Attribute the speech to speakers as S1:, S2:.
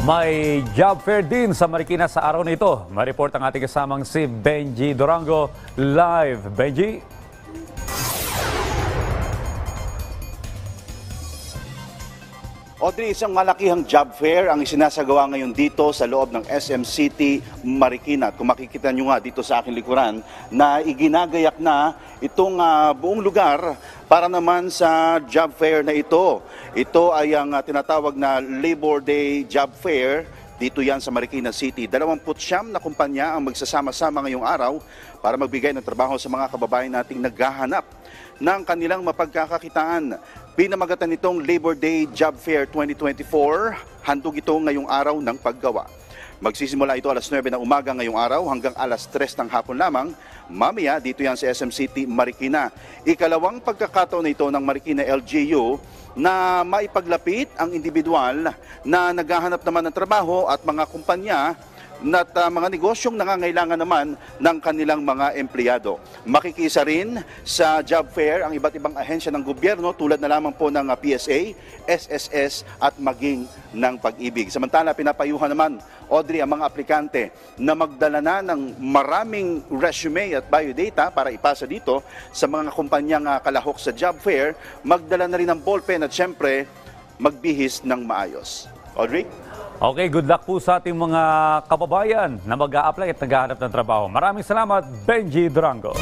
S1: May job fair din sa Marikina sa araw na ito. Mareport ang ating kasamang si Benji Durango live. Benji?
S2: Audrey, isang malakihang job fair ang isinasagawa ngayon dito sa loob ng SM City, Marikina. Kung makikita nyo nga dito sa aking likuran na iginagayak na itong buong lugar para naman sa job fair na ito. Ito ay ang tinatawag na Labor Day Job Fair. Dito yan sa Marikina City. 29 na kumpanya ang magsasama-sama ngayong araw para magbigay ng trabaho sa mga kababayan nating naghahanap ng kanilang mapagkakakitaan. Pinamagatan nitong Labor Day Job Fair 2024, handog ito ngayong araw ng paggawa. Magsisimula ito alas 9 ng umaga ngayong araw hanggang alas 3 ng hapon lamang. Mamaya dito yan sa SM City, Marikina. Ikalawang pagkakataon na ito ng Marikina LGU na maipaglapit ang individual na naghahanap naman ng trabaho at mga kumpanya at mga negosyong nangangailangan naman ng kanilang mga empleyado. Makikisa rin sa job fair ang iba't ibang ahensya ng gobyerno tulad na lamang po ng PSA, SSS at maging ng Pag-ibig. Samantala, pinapayuhan naman, Audrey, ang mga aplikante na magdala na ng maraming resume at biodata para ipasa dito sa mga kumpanyang kalahok sa job fair, magdala na rin ng ballpen at syempre magbihis ng maayos. Audrey?
S1: Okay, good luck po sa ating mga kababayan na mag-a-apply at naghahanap ng trabaho. Maraming salamat, Benji Durango.